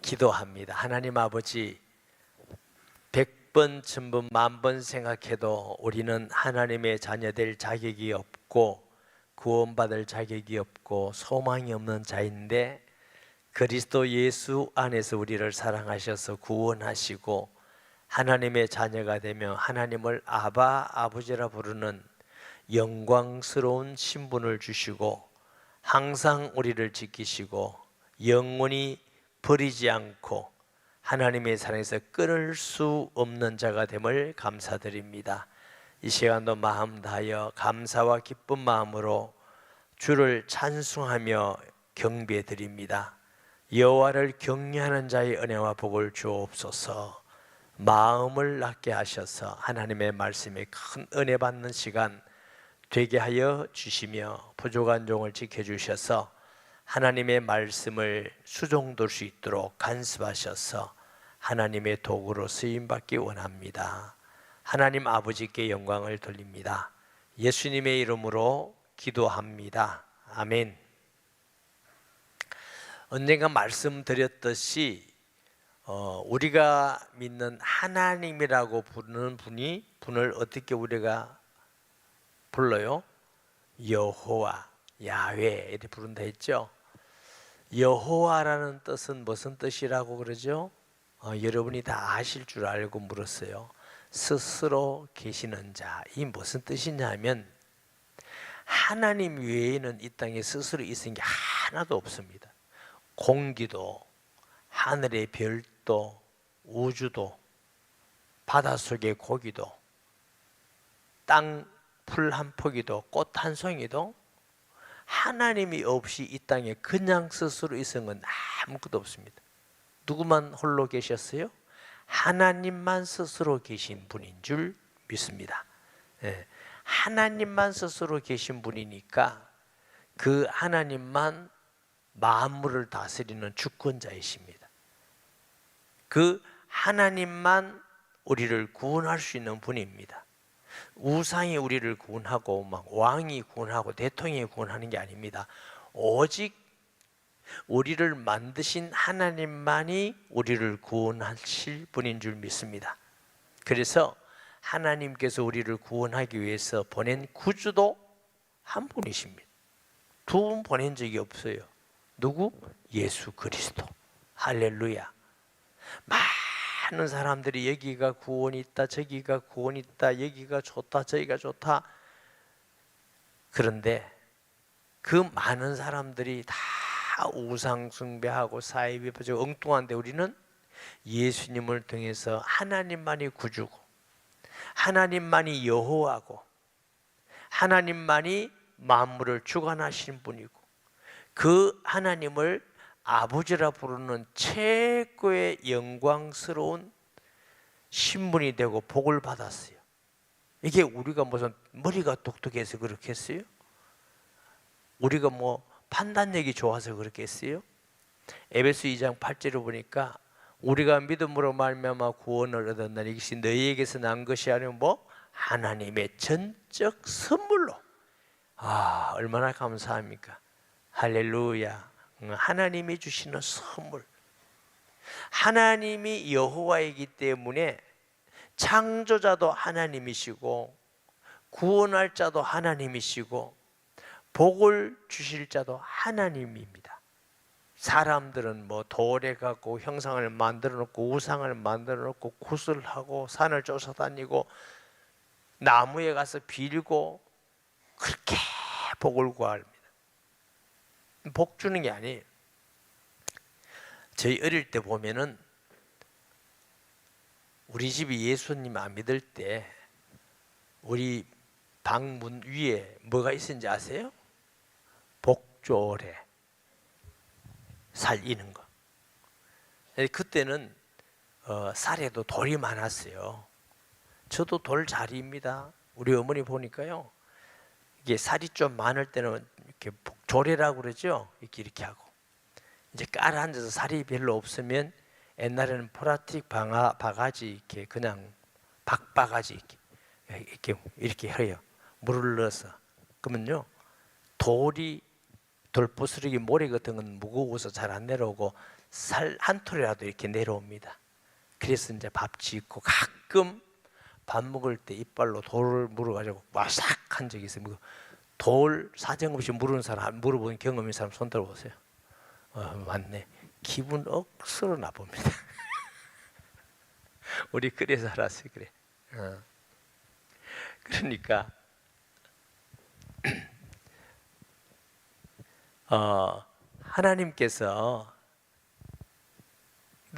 기도합니다. 하나님 아버지, 100번, 1000번, 10,000번 생각해도 우리는 하나님의 자녀될 자격이 없고 구원받을 자격이 없고 소망이 없는 자인데, 그리스도 예수 안에서 우리를 사랑하셔서 구원하시고 하나님의 자녀가 되며 하나님을 아바, 아버지라 부르는 영광스러운 신분을 주시고 항상 우리를 지키시고 영원히 버리지 않고 하나님의 사랑에서 끊을 수 없는 자가 됨을 감사드립니다. 이 시간도 마음 다하여 감사와 기쁜 마음으로 주를 찬송하며 경배드립니다. 여호와를 경외하는 자의 은혜와 복을 주옵소서. 마음을 낮게 하셔서 하나님의 말씀에 큰 은혜 받는 시간 되게 하여 주시며 부족한 종을 지켜주셔서 하나님의 말씀을 수종될 수 있도록 간섭하셔서 하나님의 도구로 쓰임받기 원합니다. 하나님 아버지께 영광을 돌립니다. 예수님의 이름으로 기도합니다. 아멘. 언젠가 말씀드렸듯이 우리가 믿는 하나님이라고 부르는 분을 어떻게 우리가 불러요? 여호와, 야훼 이렇게 부른다 했죠. 여호와라는 뜻은 무슨 뜻이라고 그러죠? 여러분이 다 아실 줄 알고 물었어요. 스스로 계시는 자. 이 무슨 뜻이냐면 하나님 외에는 이 땅에 스스로 있는 게 하나도 없습니다. 공기도, 하늘의 별도, 우주도, 바닷속의 고기도, 땅 풀 한 포기도, 꽃 한 송이도 하나님이 없이 이 땅에 그냥 스스로 있은 건 아무것도 없습니다. 누구만 홀로 계셨어요? 하나님만 스스로 계신 분인 줄 믿습니다. 하나님만 스스로 계신 분이니까 그 하나님만 만물을 다스리는 주권자이십니다. 그 하나님만 우리를 구원할 수 있는 분입니다. 우상이 우리를 구원하고 막 왕이 구원하고 대통령이 구원하는 게 아닙니다. 오직 우리를 만드신 하나님만이 우리를 구원하실 분인 줄 믿습니다. 그래서 하나님께서 우리를 구원하기 위해서 보낸 구주도 한 분이십니다. 두 분 보낸 적이 없어요. 누구? 예수 그리스도. 할렐루야. 많은 사람들이 여기가 구원이 있다, 저기가 구원이 있다, 여기가 좋다, 저기가 좋다. 그런데 그 많은 사람들이 다 우상 숭배하고 사이비 빠지고 엉뚱한데 우리는 예수님을 통해서 하나님만이 구주고 하나님만이 여호와고 하나님만이 만물을 주관하시는 분이고 그 하나님을 아버지라 부르는 최고의 영광스러운 신분이 되고 복을 받았어요. 이게 우리가 무슨 머리가 똑똑해서 그렇겠어요? 우리가 뭐 판단력이 좋아서 그렇겠어요? 에베소 2장 8절을 보니까 우리가 믿음으로 말미암아 구원을 얻었나니 이것이 너희에게서 난 것이 아니고 뭐 하나님의 전적 선물로. 얼마나 감사합니까? 할렐루야. 하나님이 주시는 선물. 하나님이 여호와이기 때문에 창조자도 하나님이시고 구원할 자도 하나님이시고 복을 주실 자도 하나님입니다. 사람들은 뭐 돌에 갖고 형상을 만들어 놓고 우상을 만들어 놓고 굿을 하고 산을 쫓아다니고 나무에 가서 빌고 그렇게 복을 구합니다. 복 주는 게 아니에요. 저희 어릴 때 보면은 우리 집이 예수님 안 믿을 때 우리 방문 위에 뭐가 있었는지 아세요? 복조래, 살리는 거. 그때는 쌀에도 돌이 많았어요. 저도 돌자리입니다. 우리 어머니 보니까요, 이게 살이 좀 많을 때는 이렇게 복조래라고 그러죠. 이렇게 하고 이제 깔아앉아서 살이 별로 없으면 옛날에는 플라스틱 바가지 이렇게 그냥 박바가지 이렇게 해요. 물을 넣어서. 그러면요 돌부스러기 모래 같은 건 무거워서 잘 안 내려오고 살 한 톨이라도 이렇게 내려옵니다. 그래서 이제 밥 짓고 가끔 밥 먹을 때 이빨로 돌을 물어가지고 와싹 한 적이 있어요. 돌 사정없이 물어본 경험 있는 사람 손 들어보세요. 맞네. 기분 억수로 나쁩니다. 우리 그래서 알았어요. 그래. 그러니까 하나님께서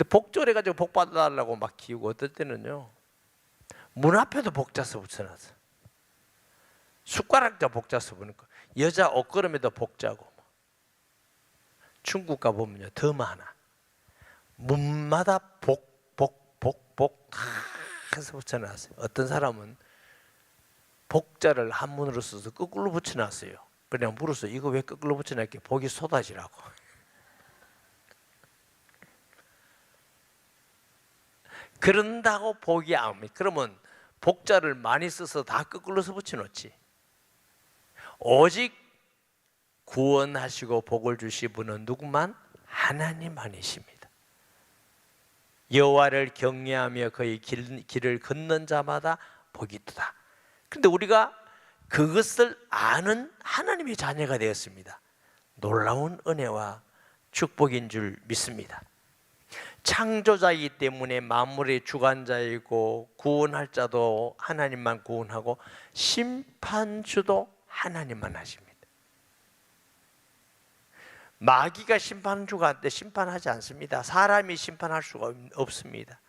복졸해가지고 복 받아달라고 막 키우고, 어떨 때는요 문 앞에도 복자서 붙여놨어. 숟가락자 복자서 보니까 여자 옷걸음에도 복자고. 중국 가보면요 더 많아. 문마다 복 다 해서 붙여놨어요. 어떤 사람은 복자를 한문으로 써서 거꾸로 붙여놨어요. 그냥 물어서 이거 왜 거꾸로 붙여놨게? 복이 쏟아지라고. 그런다고 복이 안 옵니다. 그러면 복자를 많이 써서 다 거꾸로서 붙여놓지. 오직 구원하시고 복을 주시 분은 누구만? 하나님만이십니다. 여호와를 경외하며 그의 길을 걷는 자마다 복이 있도다. 그런데 우리가 그것을 아는 하나님의 자녀가 되었습니다. 놀라운 은혜와 축복인 줄 믿습니다. 창조자이기 때문에 만물의 주관자이고 구원할 자도 하나님만 구원하고 심판주도 하나님만 하십니다. 마귀가 심판주가 한데 심판하지 않습니다. 사람이 심판할 수가 없습니다.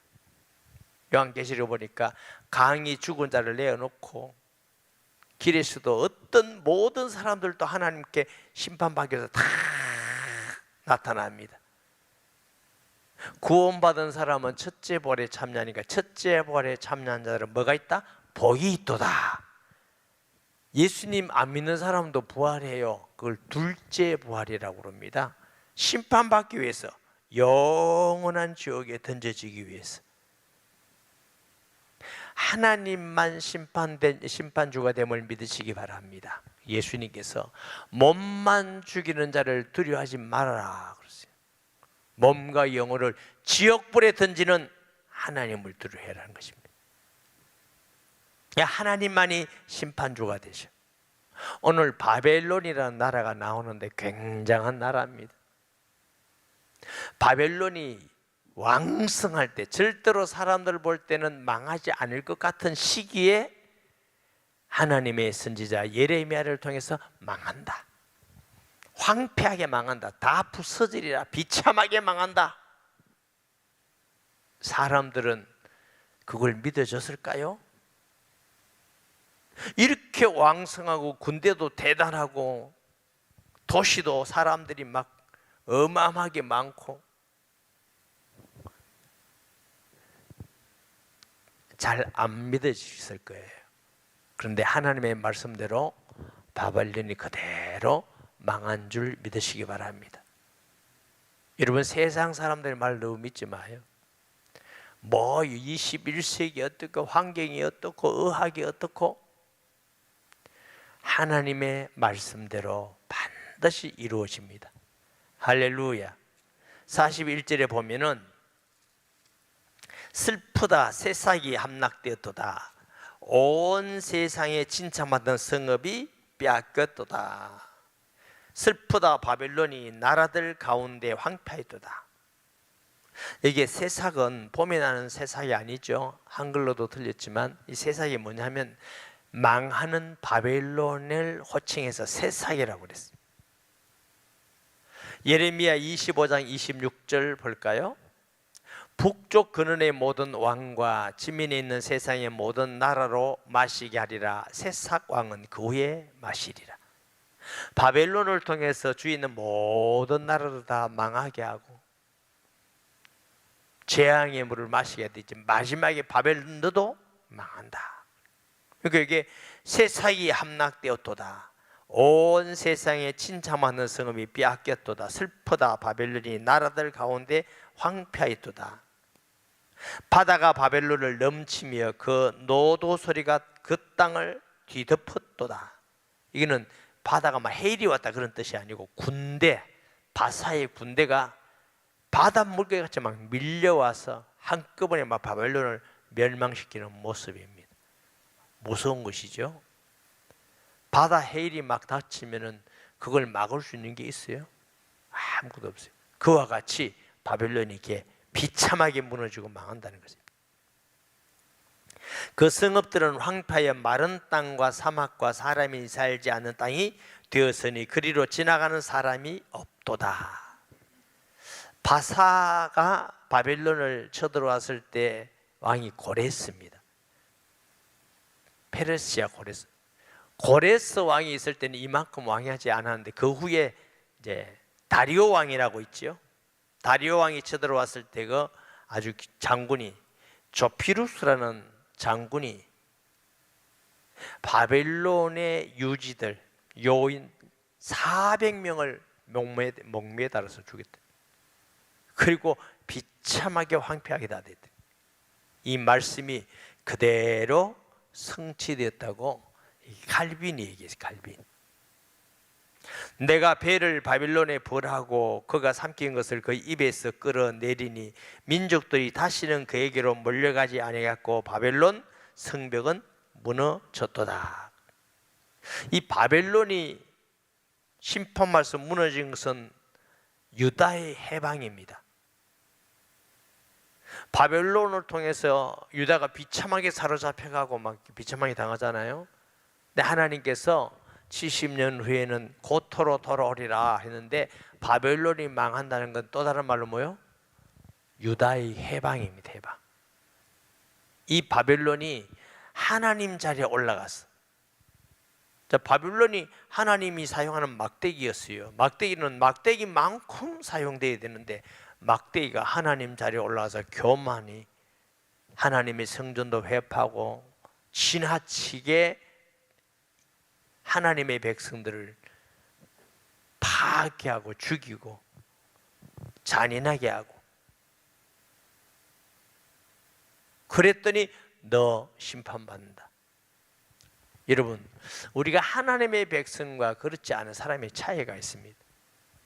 요한계시록 보니까 강이 죽은 자를 내어놓고 길에서도 어떤 모든 사람들도 하나님께 심판받기 위해서 다 나타납니다. 구원받은 사람은 첫째 부활에 참여하니까 첫째 부활에 참여한 자들은 뭐가 있다? 복이 있도다. 예수님 안 믿는 사람도 부활해요. 그걸 둘째 부활이라고 합니다. 심판받기 위해서, 영원한 지옥에 던져지기 위해서. 하나님만 심판주가 됨을 믿으시기 바랍니다. 예수님께서 몸만 죽이는 자를 두려워하지 말아라 그러세요. 몸과 영혼을 지옥불에 던지는 하나님을 두려워해라는 것입니다. 하나님만이 심판주가 되셔. 오늘 바벨론이라는 나라가 나오는데 굉장한 나라입니다. 바벨론이 왕성할 때, 절대로 사람들 볼 때는 망하지 않을 것 같은 시기에 하나님의 선지자 예레미야를 통해서 망한다. 황폐하게 망한다. 다 부서지리라. 비참하게 망한다. 사람들은 그걸 믿어줬을까요? 이렇게 왕성하고 군대도 대단하고 도시도 사람들이 막 어마어마하게 많고 잘 안 믿어지실 거예요. 그런데 하나님의 말씀대로 바벨론이 그대로 망한 줄 믿으시기 바랍니다. 여러분, 세상 사람들의 말 너무 믿지 마요. 뭐 21세기 어떻고 환경이 어떻고 의학이 어떻고, 하나님의 말씀대로 반드시 이루어집니다. 할렐루야. 41절에 보면은 슬프다 새싹이 함락되었도다. 온 세상에 칭찬받는 성읍이 빼앗겼도다. 슬프다 바벨론이 나라들 가운데 황폐했도다. 이게 새싹은 봄에 나는 새싹이 아니죠. 한글로도 들렸지만 이 새싹이 뭐냐면 망하는 바벨론을 호칭해서 새싹이라고 그랬어요. 예레미야 25장 26절 볼까요? 북쪽 근원의 모든 왕과 지면에 있는 세상의 모든 나라로 마시게 하리라. 새싹 왕은 그 후에 마시리라. 바벨론을 통해서 주위에 있는 모든 나라를 다 망하게 하고 재앙의 물을 마시게 되지, 마지막에 바벨론도 망한다. 그러니까 이게 새싹이 함락되었도다. 온 세상에 침잠하는 성읍이 빼앗겼도다. 슬프다 바벨론이 나라들 가운데 황폐하였도다. 바다가 바벨론을 넘치며 그 노도 소리가 그 땅을 뒤덮었도다. 이거는 바다가 막 해일이 왔다 그런 뜻이 아니고 군대, 바사의 군대가 바다 물개같이 막 밀려와서 한꺼번에 막 바벨론을 멸망시키는 모습입니다. 무서운 것이죠. 바다 해일이 막 닥치면은 그걸 막을 수 있는 게 있어요? 아무것도 없어요. 그와 같이 바벨론이 이렇게 비참하게 무너지고 망한다는 것입니다. 그 성읍들은 황폐하여 마른 땅과 사막과 사람이 살지 않는 땅이 되었으니 그리로 지나가는 사람이 없도다. 바사가 바벨론을 쳐들어왔을 때 왕이 고레스입니다. 페르시아 고레스. 고레스 왕이 있을 때는 이만큼 왕이 하지 않았는데 그 후에 이제 다리오 왕이라고 있죠. 다리오 왕이 쳐들어왔을 때 그 아주 장군이 조피루스라는 장군이 바벨론의 유지들 요인 400명을 목매에 달아서 죽였다. 그리고 비참하게 황폐하게 다 됐다. 이 말씀이 그대로 성취되었다고 칼빈이 얘기했어요. 칼빈. 내가 배를 바빌론에 벌하고 그가 삼킨 것을 그 입에서 끌어내리니 민족들이 다시는 그에게로 몰려가지 아니하였고 바벨론 성벽은 무너졌도다. 이 바벨론이 심판 말씀 무너진 것은 유다의 해방입니다. 바벨론을 통해서 유다가 비참하게 사로잡혀가고 막 비참하게 당하잖아요. 근데 하나님께서 70년 후에는 고토로 돌아오리라 했는데 바벨론이 망한다는 건 또 다른 말로 뭐요? 유다의 해방입니다. 해방. 이 바벨론이 하나님 자리에 올라갔어. 자, 바벨론이 하나님이 사용하는 막대기였어요. 막대기는 막대기만큼 사용되어야 되는데 막대기가 하나님 자리에 올라가서 교만이 하나님의 성전도 회파하고 지나치게 하나님의 백성들을 파괴하고 죽이고 잔인하게 하고 그랬더니 너 심판받는다. 여러분, 우리가 하나님의 백성과 그렇지 않은 사람의 차이가 있습니다.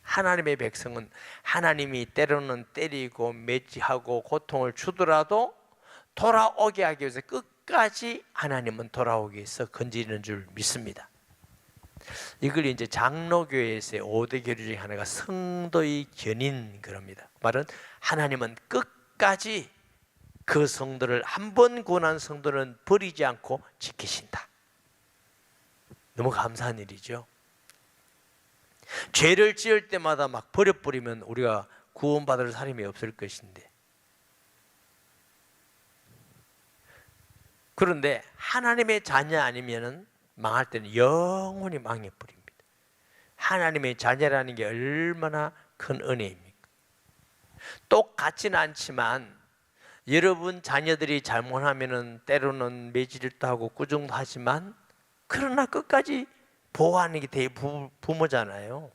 하나님의 백성은 하나님이 때로는 때리고 매질하고 고통을 주더라도 돌아오게 하기 위해서 끝까지 하나님은 돌아오기 위해서 건지는 줄 믿습니다. 이걸 이제 장로교회에서의 5대 교리 중에 하나가 성도의 견인 그럽니다. 말은 하나님은 끝까지 그 성도를 한 번 구원한 성도는 버리지 않고 지키신다. 너무 감사한 일이죠. 죄를 지을 때마다 막 버려버리면 우리가 구원받을 사람이 없을 것인데, 그런데 하나님의 자녀 아니면은 망할 때는 영원히 망해버립니다. 하나님의 자녀라는 게 얼마나 큰 은혜입니까? 똑같지는 않지만 여러분 자녀들이 잘못하면은 때로는 매질도 하고 꾸중도 하지만 그러나 끝까지 보호하는 게 부모잖아요.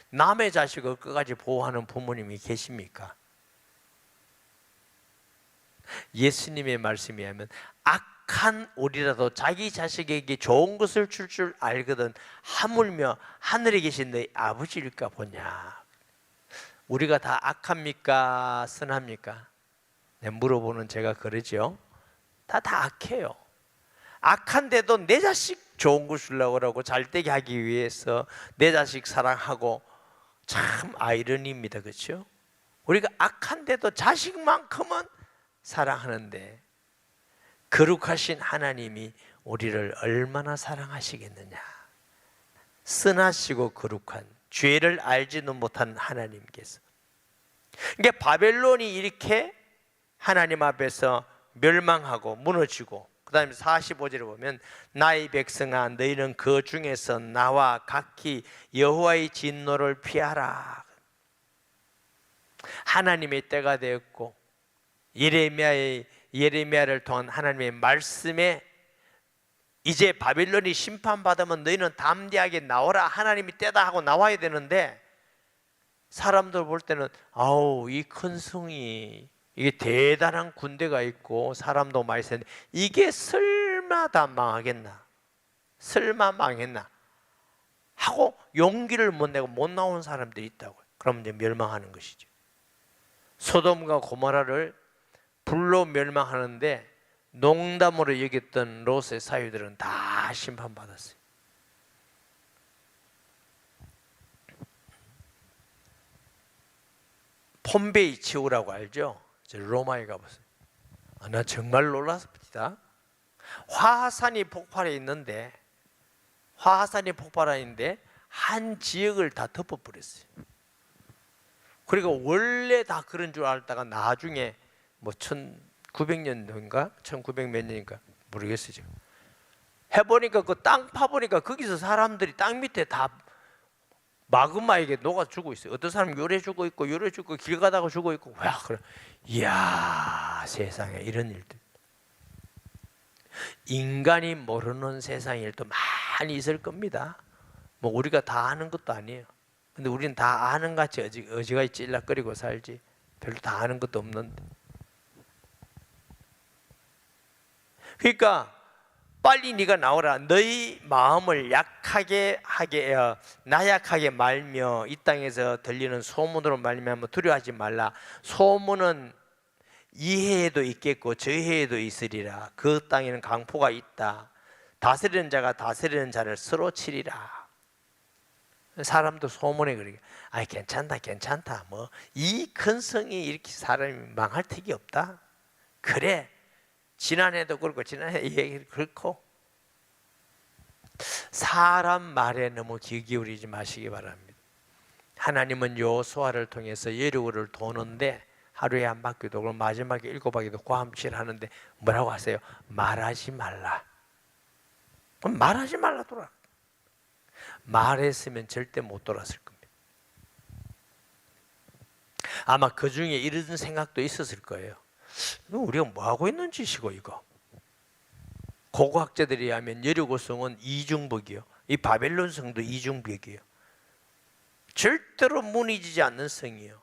남의 자식을 끝까지 보호하는 부모님이 계십니까? 예수님의 말씀에 하면 악한 우리라도 자기 자식에게 좋은 것을 줄 줄 알거든 하물며 하늘에 계신 너희 아버지일까 보냐. 우리가 다 악합니까? 선합니까? 네, 물어보는 제가 그러죠. 다 악해요. 악한데도 내 자식 좋은 걸 주려고 그러고 잘되게 하기 위해서 내 자식 사랑하고, 참 아이러니입니다. 그렇죠? 우리가 악한데도 자식만큼은 사랑하는데 거룩하신 하나님이 우리를 얼마나 사랑하시겠느냐. 선하시고 거룩한 죄를 알지도 못하는 하나님께서, 그러니까 바벨론이 이렇게 하나님 앞에서 멸망하고 무너지고, 그 다음에 45절에 보면 나의 백성아 너희는 그 중에서 나와 각기 여호와의 진노를 피하라. 하나님의 때가 되었고 예레미야를 통한 하나님의 말씀에 이제 바빌론이 심판받으면 너희는 담대하게 나오라, 하나님이 때다 하고 나와야 되는데, 사람들 볼 때는 아우 이 큰 성이 이게 대단한 군대가 있고 사람도 많이 있는데 이게 설마 다 망하겠나, 설마 망했나 하고 용기를 못 내고 못 나오는 사람들이 있다고요. 그러면 이제 멸망하는 것이죠. 소돔과 고모라를 불로 멸망하는데 농담으로 여겼던 롯의 사위들은 다 심판받았어요. 폼베이 치우라고 알죠? 로마에 가보세요. 나 정말 놀랐습니다. 화산이 폭발해 있는데 한 지역을 다 덮어버렸어요. 그리고 원래 다 그런 줄 알다가 나중에 뭐 1900년도인가 1900 몇 년인가 모르겠어요. 지금 해보니까 그 땅 파보니까 거기서 사람들이 땅 밑에 다 마그마에게 녹아 죽고 있어요. 어떤 사람 요래 죽고 있고 요래 죽고 길 가다가 죽고 있고. 와, 그래. 이야, 세상에 이런 일들. 인간이 모르는 세상 일도 많이 있을 겁니다. 뭐 우리가 다 아는 것도 아니에요. 근데 우리는 다 아는 같이 어지간히 찔락거리고 살지 별로 다 아는 것도 없는데. 그러니까 빨리 네가 나오라. 너희 마음을 나약하게 말며 이 땅에서 들리는 소문으로 말미암아 두려워하지 말라. 소문은 이 해에도 있겠고 저 해에도 있으리라. 그 땅에는 강포가 있다. 다스리는 자가 다스리는 자를 서로 치리라. 사람도 소문에 그러게. 아이 괜찮다. 뭐 이 큰 성이 이렇게 사람이 망할 턱이 없다. 그래. 지난해도 그렇고 지난해 얘기를 그렇고. 사람 말에 너무 귀 기울이지 마시기 바랍니다. 하나님은 여호수아를 통해서 여리고를 도는데 하루에 한 바퀴도 그럼 마지막에 7바퀴도 고함질 하는데 뭐라고 하세요? 말하지 말라. 그럼 말하지 말라 돌아. 말했으면 절대 못 돌았을 겁니다. 아마 그 중에 이런 생각도 있었을 거예요. 우리가 뭐 하고 있는 짓이고 이거. 고고학자들이 하면 여리고성은 이중벽이요. 이 바벨론 성도 이중벽이에요. 절대로 무너지지 않는 성이에요.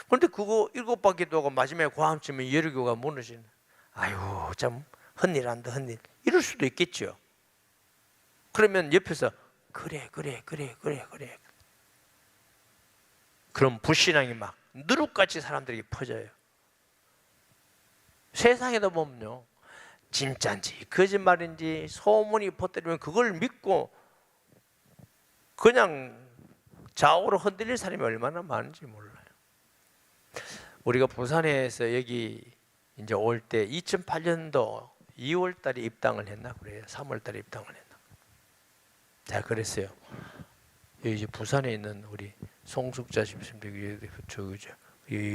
그런데 그거 7바퀴도 하고 마지막에 고함 치면 여리고가 무너지는. 아유, 참 헛일한다 헛일. 이럴 수도 있겠죠. 그러면 옆에서 그래. 그럼 불신앙이 막 누룩같이 사람들에게 퍼져요. 세상에도 보면요, 진짜인지 거짓말인지 소문이 퍼뜨리면 그걸 믿고 그냥 좌우로 흔들릴 사람이 얼마나 많은지 몰라요. 우리가 부산에서 여기 이제 올 때 2008년도 2월 달에 입당을 했나 그래요. 3월 달에 입당을 했나. 자, 그랬어요. 여기 부산에 있는 우리 송숙자 집사님, 저기죠.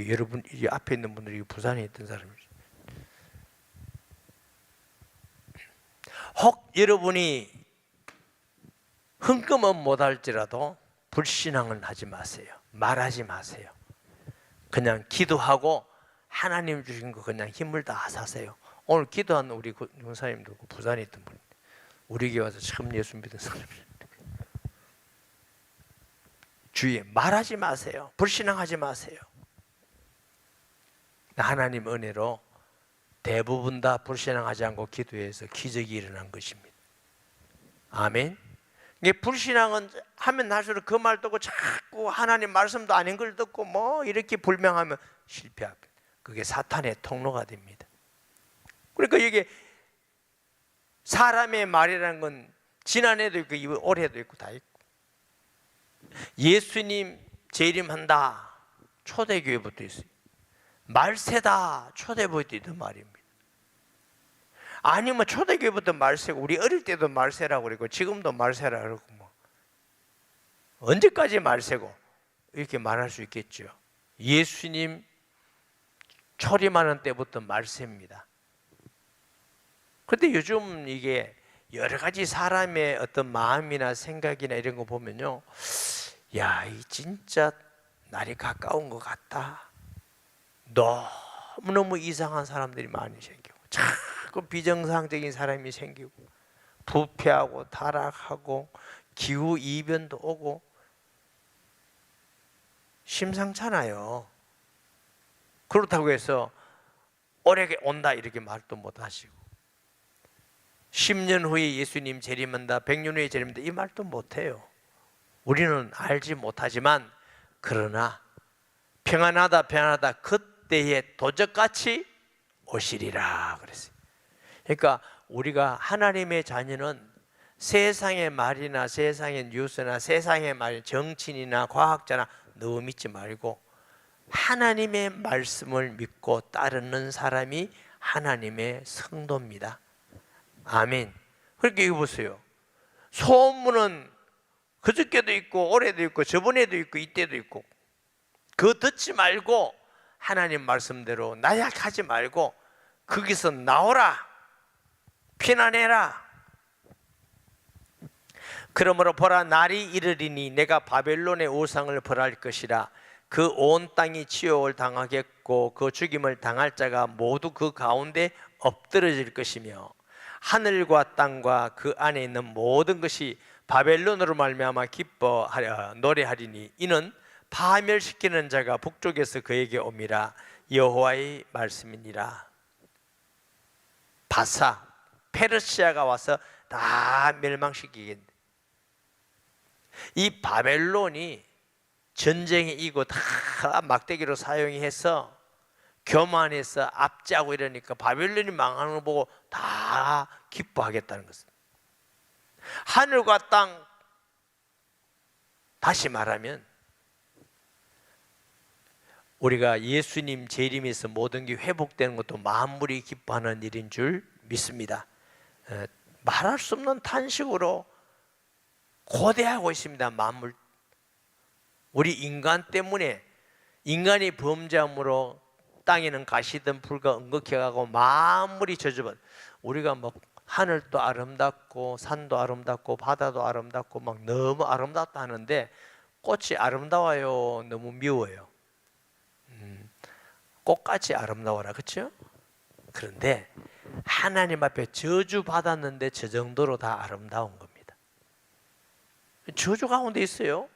여러분 이 앞에 있는 분들이 부산에 있던 사람이죠. 혹 여러분이 흥금은 못할지라도 불신앙은 하지 마세요. 말하지 마세요. 그냥 기도하고 하나님 주신 거 그냥 힘을 다 사세요. 오늘 기도한 우리 군사님도 부산에 있던 분, 우리 교회 와서 처음 예수 믿은 사람이에요. 주위에 말하지 마세요. 불신앙하지 마세요. 하나님 은혜로 대부분 다 불신앙하지 않고 기도해서 기적이 일어난 것입니다. 아멘. 이게 불신앙은 하면 할수록 그 말 듣고 자꾸 하나님 말씀도 아닌 걸 듣고 뭐 이렇게 불명하면 실패합니다. 그게 사탄의 통로가 됩니다. 그러니까 이게 사람의 말이라는 건 지난해도 있고 올해도 있고 다 있고, 예수님 재림한다 초대교회부터 있어요. 말세다 초대부터 있던 말입니다. 아니면 초대교회부터 말세고 우리 어릴 때도 말세라고 그러고 지금도 말세라고 그러고 뭐 언제까지 말세고 이렇게 말할 수 있겠죠. 예수님 초림하는 때부터 말세입니다. 그런데 요즘 이게 여러 가지 사람의 어떤 마음이나 생각이나 이런 거 보면요, 야, 이 진짜 날이 가까운 것 같다. 너무너무 이상한 사람들이 많이 생기고 자꾸 비정상적인 사람이 생기고 부패하고 타락하고 기후 이변도 오고 심상찮아요. 그렇다고 해서 오래 온다 이렇게 말도 못 하시고 10년 후에 예수님 재림한다, 100년 후에 재림한다 이 말도 못 해요. 우리는 알지 못하지만 그러나 평안하다 그때에 도적같이 오시리라 그랬어요. 그러니까 우리가 하나님의 자녀는 세상의 말이나 세상의 뉴스나 세상의 말, 정치인이나 과학자나 너무 믿지 말고 하나님의 말씀을 믿고 따르는 사람이 하나님의 성도입니다. 아멘. 그렇게 여기 보세요. 소문은 그저께도 있고 올해도 있고 저번에도 있고 이때도 있고, 그거 듣지 말고 하나님 말씀대로 나약하지 말고 거기서 나오라, 피난해라. 그러므로 보라, 날이 이르리니 내가 바벨론의 우상을 벌할 것이라. 그 온 땅이 치욕을 당하겠고 그 죽임을 당할 자가 모두 그 가운데 엎드러질 것이며 하늘과 땅과 그 안에 있는 모든 것이 바벨론으로 말미암아 기뻐하려 노래하리니 이는 파멸시키는 자가 북쪽에서 그에게 옴이라. 여호와의 말씀이니라. 바사, 페르시아가 와서 다 멸망시키겠네. 이 바벨론이 전쟁에 이고 다 막대기로 사용해서 교만해서 압제하고 이러니까 바벨론이 망하는 거 보고 다 기뻐하겠다는 것입니다. 하늘과 땅, 다시 말하면 우리가 예수님 재림에서 모든 게 회복되는 것도 만물이 기뻐하는 일인 줄 믿습니다. 말할 수 없는 탄식으로 고대하고 있습니다. 만물. 우리 인간 때문에, 인간이 범죄함으로 땅에는 가시든 불과 응급해가고 만물이 저주받. 우리가 뭐 하늘도 아름답고 산도 아름답고 바다도 아름답고 막 너무 아름답다 하는데 꽃이 아름다워요, 너무 미워요? 꽃같이 아름다워라, 그렇죠? 그런데 하나님 앞에 저주 받았는데 저 정도로 다 아름다운 겁니다. 저주 가운데 있어요.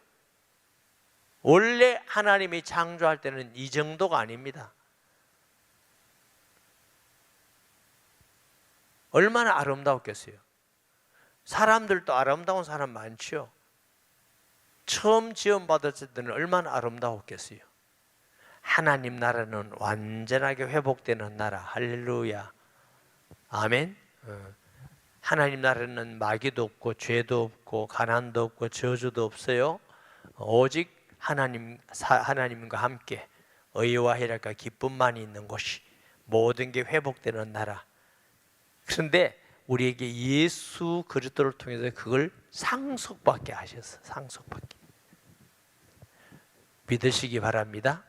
원래 하나님이 창조할 때는 이 정도가 아닙니다. 얼마나 아름다웠겠어요. 사람들도 아름다운 사람 많죠. 처음 지원받았을 때는 얼마나 아름다웠겠어요. 하나님 나라는 완전하게 회복되는 나라. 할렐루야, 아멘. 하나님 나라는 마귀도 없고 죄도 없고 가난도 없고 저주도 없어요. 오직 하나님과 함께 의와 희락과 기쁨만이 있는 곳이, 모든 게 회복되는 나라. 그런데 우리에게 예수 그리스도를 통해서 그걸 상속받게 하셨어. 상속받게 믿으시기 바랍니다.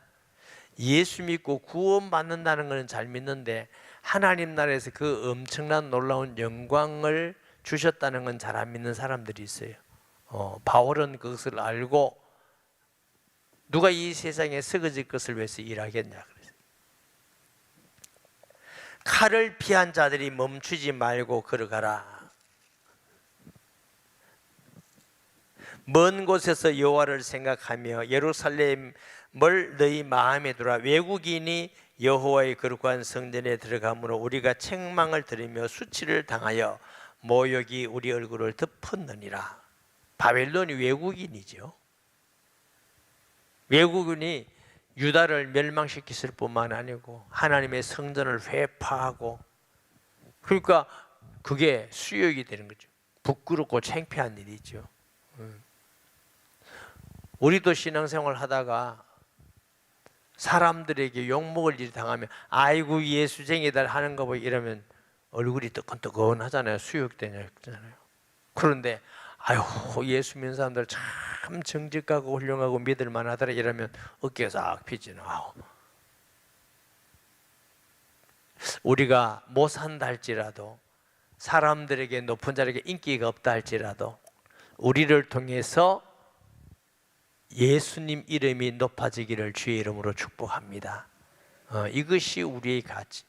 예수 믿고 구원받는다는 것은 잘 믿는데 하나님 나라에서 그 엄청난 놀라운 영광을 주셨다는 건 잘 안 믿는 사람들이 있어요. 바울은 그것을 알고 누가 이 세상에 썩어질 것을 위해서 일하겠냐 그랬어요. 칼을 피한 자들이 멈추지 말고 걸어가라. 먼 곳에서 여호와를 생각하며 예루살렘을 너희 마음에 두라. 외국인이 여호와의 거룩한 성전에 들어가므로 우리가 책망을 들으며 수치를 당하여 모욕이 우리 얼굴을 덮었느니라. 바벨론이 외국인이죠. 외국인이 유다를 멸망시켰을 뿐만 아니고 하나님의 성전을 회파하고, 그러니까 그게 수욕이 되는 거죠. 부끄럽고 창피한 일이죠. 우리도 신앙생활 하다가 사람들에게 욕먹을 일이 당하면 아이고 예수쟁이들 하는 거 보고 이러면 얼굴이 뜨끈뜨끈하잖아요. 수욕되잖아요. 그런데 아유 예수 믿는 사람들 참 정직하고 훌륭하고 믿을만 하더라 이러면 어깨가 싹 펴지는. 우리가 못 산다 할지라도, 사람들에게 높은 자에게 인기가 없다 할지라도 우리를 통해서 예수님 이름이 높아지기를 주의 이름으로 축복합니다. 이것이 우리의 가치.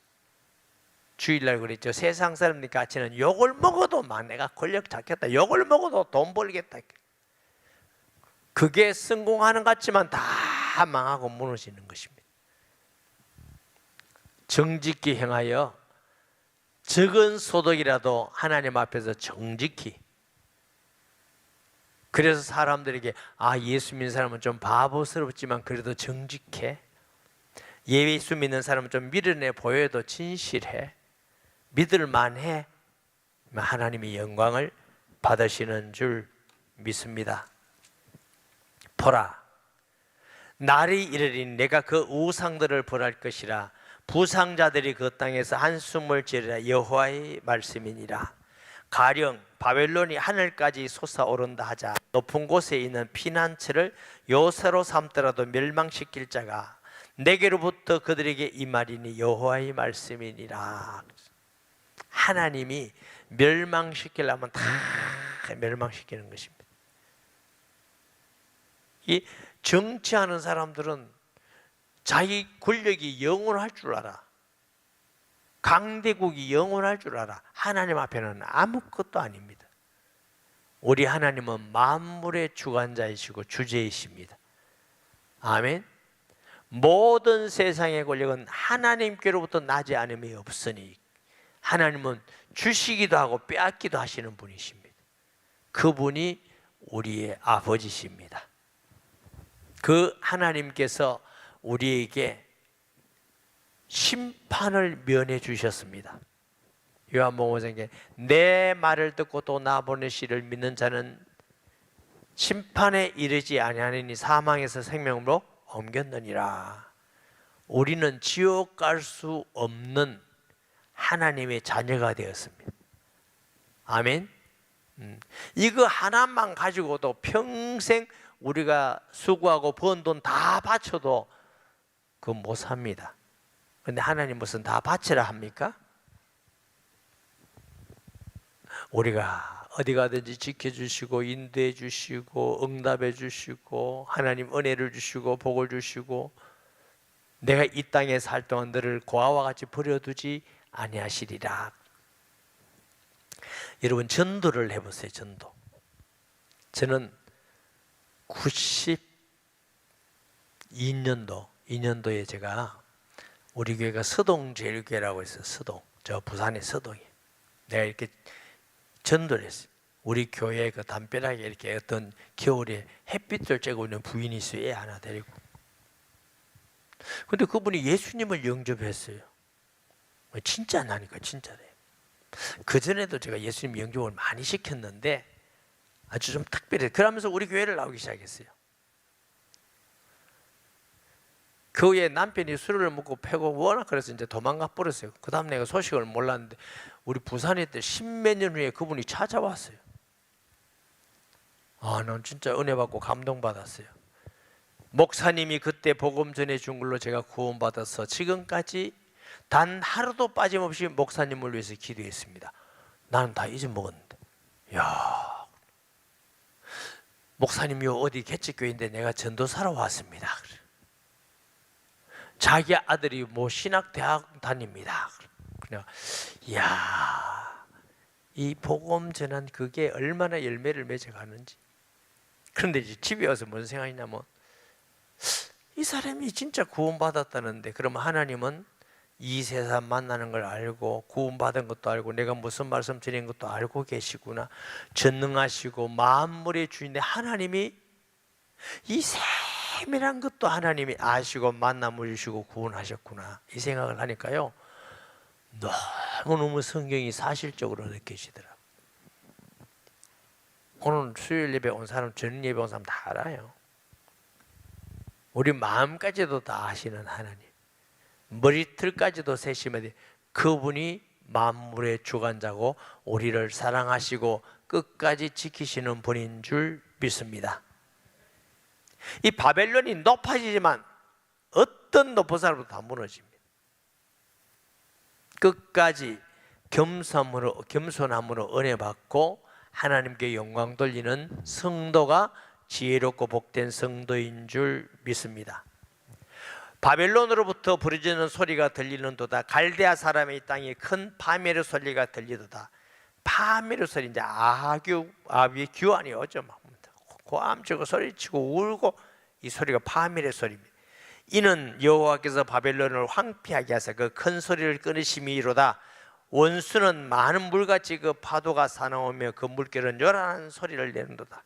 주일날 그랬죠. 세상 사람들 가치는 욕을 먹어도 막 내가 권력 잡겠다, 욕을 먹어도 돈 벌겠다. 그게 성공하는 것 같지만 다 망하고 무너지는 것입니다. 정직히 행하여 적은 소득이라도 하나님 앞에서 정직히. 그래서 사람들에게 예수 믿는 사람은 좀 바보스럽지만 그래도 정직해. 예수 믿는 사람은 좀 미련해 보여도 진실해, 믿을만해, 하나님이 영광을 받으시는 줄 믿습니다. 보라, 날이 이르리니 내가 그 우상들을 벌할 것이라. 부상자들이 그 땅에서 한숨을 지르라. 여호와의 말씀이니라. 가령 바벨론이 하늘까지 솟아오른다 하자. 높은 곳에 있는 피난처를 요새로 삼더라도 멸망시킬 자가 내게로부터 그들에게 임하리니 여호와의 말씀이니라. 하나님이 멸망시키려면 다 멸망시키는 것입니다. 이 정치하는 사람들은 자기 권력이 영원할 줄 알아. 강대국이 영원할 줄 알아. 하나님 앞에는 아무것도 아닙니다. 우리 하나님은 만물의 주관자이시고 주제이십니다. 아멘. 모든 세상의 권력은 하나님께로부터 나지 않음이 없으니 하나님은 주시기도 하고 빼앗기도 하시는 분이십니다. 그분이 우리의 아버지십니다. 그 하나님께서 우리에게 심판을 면해 주셨습니다. 요한복음 5장에 내 말을 듣고 또 나 보내시를 믿는 자는 심판에 이르지 아니하느니 사망에서 생명으로 옮겼느니라. 우리는 지옥 갈 수 없는 하나님의 자녀가 되었습니다. 아멘. 이거 하나만 가지고도 평생 우리가 수고하고 번 돈 다 바쳐도 그거 못 삽니다. 근데 하나님 무슨 다 바치라 합니까? 우리가 어디 가든지 지켜주시고 인도해 주시고 응답해 주시고 하나님 은혜를 주시고 복을 주시고 내가 이 땅에 살 동안 너를 고아와 같이 버려두지 아니하시리라. 여러분 전도를 해보세요. 전도. 저는 92년도에 제가 우리 교회가 서동제일교회라고 있어요. 서동. 저 부산의 서동이. 내가 이렇게 전도를 했어요. 우리 교회에 그 담벼락에 이렇게 어떤 겨울에 햇빛을 쬐고 있는 부인이 있어요. 애 하나 데리고. 근데 그분이 예수님을 영접했어요. 진짜 나니까 진짜래요. 그전에도 제가 예수님 영접을 많이 시켰는데 아주 좀 특별해요. 그러면서 우리 교회를 나오기 시작했어요. 그 후에 남편이 술을 먹고 패고 워낙 그래서 이제 도망가 버렸어요. 그 다음 내가 소식을 몰랐는데 우리 부산에 때 십몇 년 후에 그분이 찾아왔어요. 아, 난 진짜 은혜 받고 감동받았어요. 목사님이 그때 복음 전해준 걸로 제가 구원받아서 지금까지 단 하루도 빠짐없이 목사님을 위해서 기도했습니다. 나는 다 잊어먹었는데. 야, 목사님이 어디 개척교회인데 내가 전도사로 왔습니다. 자기 아들이 뭐 신학대학 다닙니다. 그냥 이야, 이 복음 전한 그게 얼마나 열매를 맺어가는지. 그런데 이제 집에 와서 무슨 생각이냐면 이 사람이 진짜 구원받았다는데 그러면 하나님은 이 세상 만나는 걸 알고 구원받은 것도 알고 내가 무슨 말씀 드린 것도 알고 계시구나. 전능하시고 만물의 주인데 하나님이 이 세밀한 것도 하나님이 아시고 만남을 주시고 구원하셨구나. 이 생각을 하니까요 너무너무 성경이 사실적으로 느껴지더라고요. 오늘 수요일 예배 온 사람, 저녁 예배 온 사람 다 알아요. 우리 마음까지도 다 아시는 하나님, 머리털까지도 세심하되 그분이 만물의 주관자고 우리를 사랑하시고 끝까지 지키시는 분인 줄 믿습니다. 이 바벨론이 높아지지만 어떤 높은 사람도 다 무너집니다. 끝까지 겸손함으로 은혜 받고 하나님께 영광 돌리는 성도가 지혜롭고 복된 성도인 줄 믿습니다. 바벨론으로부터 부르짖는 소리가 들리는도다. 갈대아 사람의 땅에 큰 파멸의 소리가 들리도다. 파멸의 소리, 이제 아비의 규환이 오죠. 고함치고 소리치고 울고 이 소리가 파멸의 소리입니다. 이는 여호와께서 바벨론을 황폐하게 하사 그 큰 소리를 끊으심이로다. 원수는 많은 물같이 그 파도가 사나우며 그 물결은 요란한 소리를 내는도다.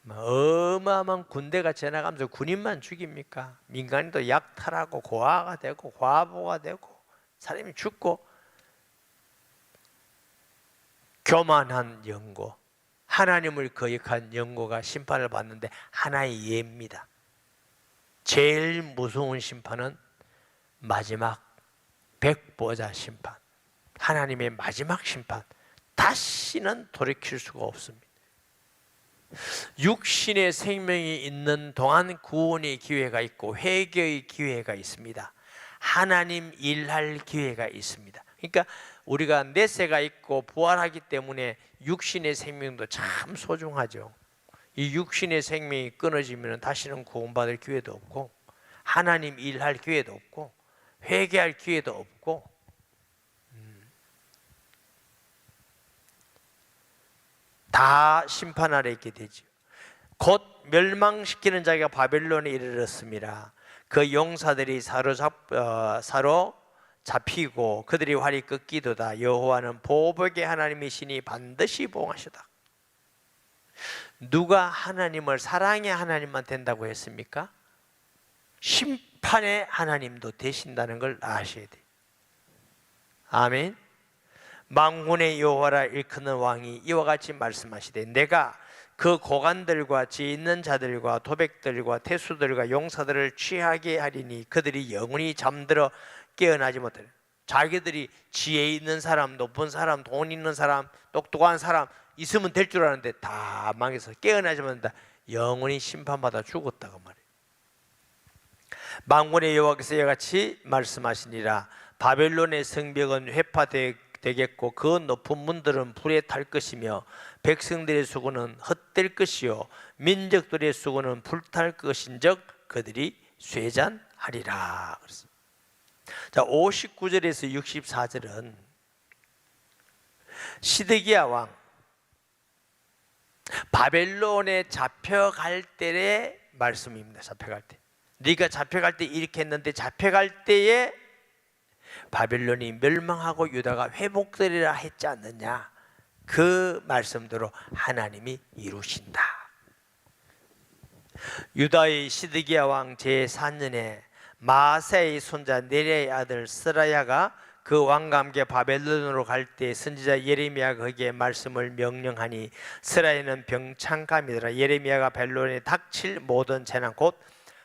어마어마한 군대가 지나가면서 군인만 죽입니까? 민간인도 약탈하고 고아가 되고 과부가 되고 사람이 죽고. 교만한 영고, 하나님을 거역한 영고가 심판을 받는데 하나의 예입니다. 제일 무서운 심판은 마지막 백보자 심판, 하나님의 마지막 심판. 다시는 돌이킬 수가 없습니다. 육신의 생명이 있는 동안 구원의 기회가 있고 회개의 기회가 있습니다. 하나님 일할 기회가 있습니다. 그러니까 우리가 내세가 있고 부활하기 때문에 육신의 생명도 참 소중하죠. 이 육신의 생명이 끊어지면 다시는 구원받을 기회도 없고 하나님 일할 기회도 없고 회개할 기회도 없고 다 심판 아래 있게 되죠. 곧 멸망시키는 자가 바벨론에 이르렀습니다. 그 용사들이 사로잡히고 그들이 활이 꺾이도다. 여호와는 보복의 하나님이시니 반드시 보응하시다. 누가 하나님을 사랑의 하나님만 된다고 했습니까? 심판의 하나님도 되신다는 걸 아셔야 돼요. 아멘. 만군의 여호와라 일컫는 왕이 이와 같이 말씀하시되 내가 그 고관들과 지혜 있는 자들과 도백들과 태수들과 용사들을 취하게 하리니 그들이 영원히 잠들어 깨어나지 못하리. 자기들이 지혜 있는 사람, 높은 사람, 돈 있는 사람, 똑똑한 사람 있으면 될 줄 알았는데 다 망해서 깨어나지 못한다. 영원히 심판받아 죽었다고 말해요. 만군의 여호와께서 이와 같이 말씀하시니라. 바벨론의 성벽은 회파되겠고 그 높은 문들은 불에 탈 것이며 백성들의 수고는 헛될 것이요 민족들의 수고는 불탈 것인즉 그들이 쇠잔하리라. 자, 59절에서 64절은 시드기야 왕 바벨론에 잡혀갈 때의 말씀입니다. 잡혀갈 때 네가 잡혀갈 때 이렇게 했는데 잡혀갈 때에 바벨론이 멸망하고 유다가 회복되리라 했지 않느냐. 그 말씀대로 하나님이 이루신다. 유다의 시드기야 왕 제4년에 마아세의 손자 네리야의 아들 스라야가 그 왕과 함께 바벨론으로 갈 때 선지자 예레미야가 그에게 말씀을 명령하니 스라야는 병창감이더라. 예레미야가 바벨론에 닥칠 모든 재난 곧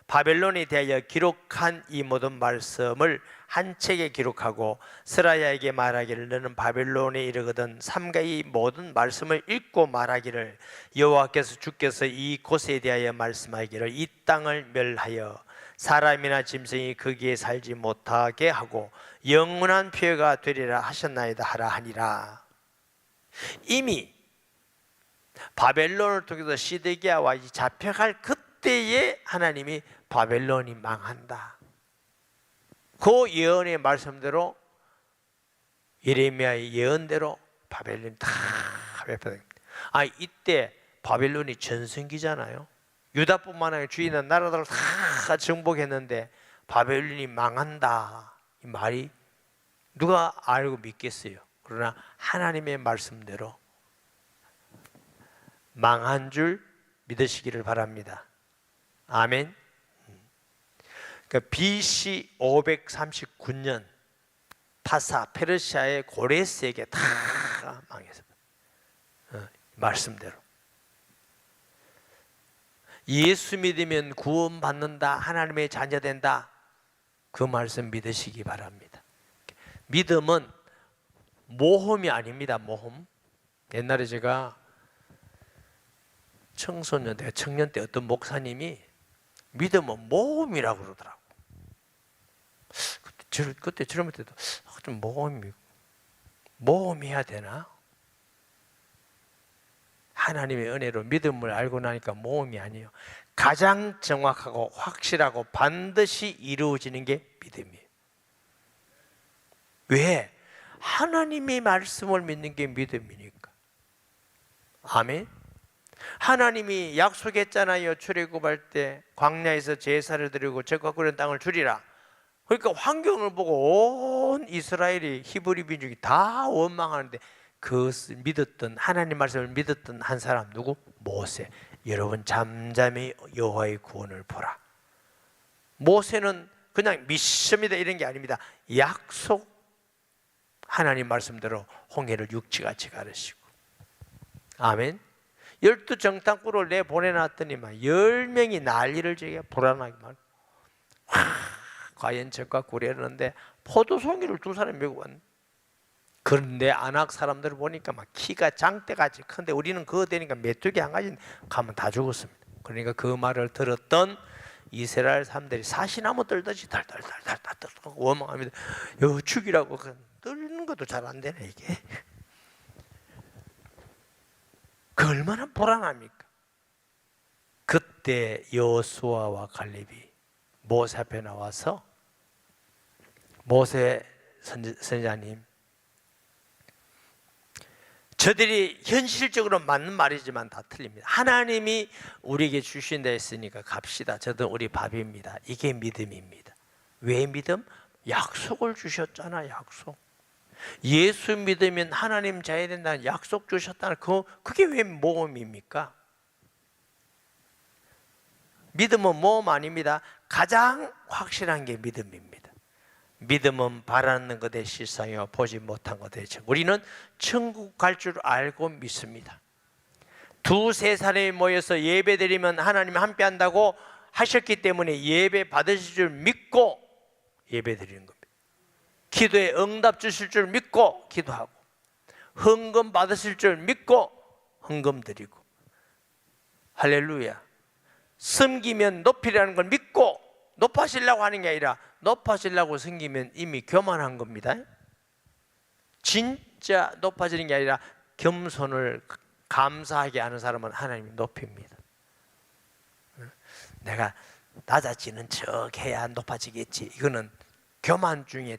바벨론에 대하여 기록한 이 모든 말씀을 한 책에 기록하고 스라야에게 말하기를 너는 바벨론에 이르거든 삼가 이 모든 말씀을 읽고 말하기를 여호와께서 주께서 이 곳에 대하여 말씀하기를 이 땅을 멸하여 사람이나 짐승이 거기에 살지 못하게 하고 영원한 표가 되리라 하셨나이다 하라 하니라. 이미 바벨론을 통해서 시드기야와 잡혀갈 그때에 하나님이 바벨론이 망한다. 그 예언의 말씀대로 예레미야의 예언대로 바벨론이 다 회파됩니다. 이때 바벨론이 전성기잖아요. 유다뿐만 아니라 주위 있는 나라들을 다 정복했는데 바벨론이 망한다. 이 말이 누가 알고 믿겠어요? 그러나 하나님의 말씀대로 망한 줄 믿으시기를 바랍니다. 아멘. 그러니까 BC 539년 파사 페르시아의 고레스에게 다 망해서 말씀대로 예수 믿으면 구원받는다, 하나님의 자녀 된다, 그 말씀 믿으시기 바랍니다. 믿음은 모험이 아닙니다. 모험. 옛날에 제가 청소년 때, 청년 때 어떤 목사님이 믿음은 모험이라고 그러더라고. 그때 들으면 좀 모험해야 되나? 하나님의 은혜로 믿음을 알고 나니까 모험이 아니에요. 가장 정확하고 확실하고 반드시 이루어지는 게 믿음이에요. 왜? 하나님의 말씀을 믿는 게 믿음이니까. 아멘. 하나님이 약속했잖아요. 출애굽할 때 광야에서 제사를 드리고 적과 끓는 땅을 주리라. 그러니까 환경을 보고 온 이스라엘이 히브리 민족이 다 원망하는데 그것을 믿었던, 하나님 말씀을 믿었던 한 사람 누구? 모세. 여러분 잠잠히 여호와의 구원을 보라. 모세는 그냥 믿습니다 이런 게 아닙니다. 약속, 하나님 말씀대로 홍해를 육지같이 가르시고, 아멘. 12정탐꾼을 내보내놨더니만 10명이 난리를 지게 불안하게 말. 과연 적과 구려는데 포도송이를 2사람이 메고 왔네. 그런데 안악 사람들을 보니까 막 키가 장대같이 큰데 우리는 그거 되니까 메뚜기 한 가지 가면 다 죽었습니다. 그러니까 그 말을 들었던 이스라엘 사람들이 사시나무 떨듯이 달달달달 원망합니다. 여 죽이라고 떨리는 것도 잘 안 되네 이게. 그 얼마나 불안합니까? 그때 여호수아와 갈렙이 모세 앞에 나와서, 모세 선지자님, 저들이 현실적으로 맞는 말이지만 다 틀립니다. 하나님이 우리에게 주신다 했으니까 갑시다. 저도 우리 밥입니다. 이게 믿음입니다. 왜 믿음? 약속을 주셨잖아. 약속. 예수 믿으면 하나님 자야 된다는 약속 주셨다는 그게 왜 모험입니까? 믿음은 모험 아닙니다. 가장 확실한 게 믿음입니다. 믿음은 바라는 것에 실상이요 보지 못한 것에 정. 우리는 천국 갈 줄 알고 믿습니다. 2-3 사람이 모여서 예배 드리면 하나님 함께 한다고 하셨기 때문에 예배 받으실 줄 믿고 예배 드리는 겁니다. 기도에 응답 주실 줄 믿고 기도하고, 헌금 받으실 줄 믿고 헌금 드리고, 할렐루야. 섬기면 높이라는 걸 믿고 높아지려고 하는 게 아니라 높아지려고 섬기면 이미 교만한 겁니다. 진짜 높아지는 게 아니라 겸손을 감사하게 하는 사람은 하나님이 높입니다. 내가 낮아지는 척 해야 높아지겠지, 이거는 교만 중에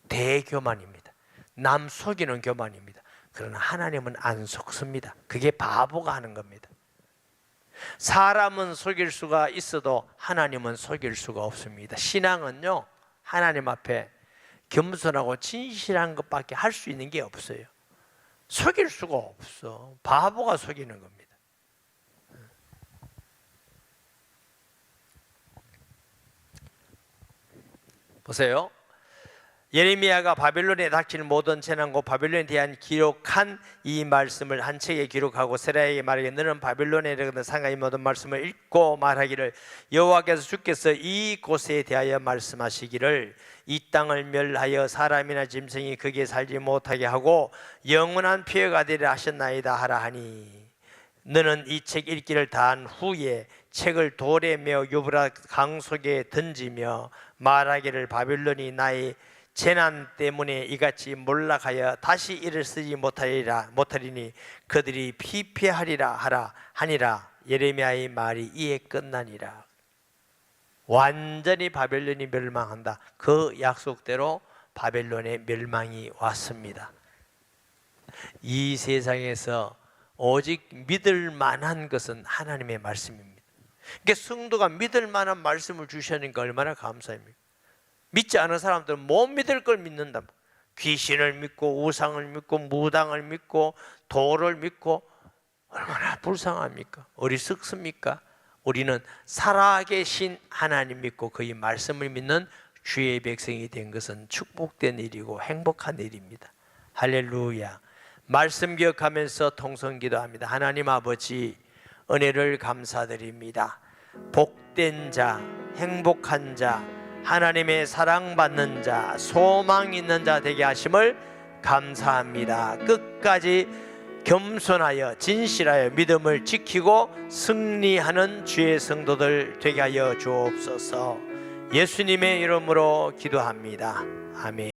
대교만입니다. 남 속이는 교만입니다. 그러나 하나님은 안 속습니다. 그게 바보가 하는 겁니다. 사람은 속일 수가 있어도 하나님은 속일 수가 없습니다. 신앙은요, 하나님 앞에 겸손하고 진실한 것밖에 할 수 있는 게 없어요. 속일 수가 없어. 바보가 속이는 겁니다. 보세요. 예레미야가 바벨론에 닥치는 모든 재난과 바벨론에 대한 기록한 이 말씀을 한 책에 기록하고 세라에게 말하기를, 너는 바벨론에 이르거든 상하이 모든 말씀을 읽고 말하기를, 여호와께서 주께서 이곳에 대하여 말씀하시기를, 이 땅을 멸하여 사람이나 짐승이 거기에 살지 못하게 하고 영원한 표해가 되리라 하셨나이다 하라 하니, 너는 이 책 읽기를 다한 후에 책을 돌에 메어 유브라트 강 속에 던지며 말하기를, 바벨론이 나의 재난 때문에 이같이 몰락하여 다시 이를 쓰지 못하리니 그들이 피폐하리라 하라 하니라. 예레미야의 말이 이에 끝나니라. 완전히 바벨론이 멸망한다. 그 약속대로 바벨론의 멸망이 왔습니다. 이 세상에서 오직 믿을 만한 것은 하나님의 말씀입니다. 그러니까 성도가 믿을 만한 말씀을 주시니까 얼마나 감사합니까? 믿지 않은 사람들은 못 믿을 걸 믿는다. 귀신을 믿고 우상을 믿고 무당을 믿고 도를 믿고 얼마나 불쌍합니까? 어리석습니까? 우리는 살아계신 하나님 믿고 그의 말씀을 믿는 주의 백성이 된 것은 축복된 일이고 행복한 일입니다. 할렐루야. 말씀 기억하면서 통성기도합니다. 하나님 아버지, 은혜를 감사드립니다. 복된 자, 행복한 자, 하나님의 사랑받는 자, 소망 있는 자 되게 하심을 감사합니다. 끝까지 겸손하여 진실하여 믿음을 지키고 승리하는 주의 성도들 되게 하여 주옵소서. 예수님의 이름으로 기도합니다. 아멘.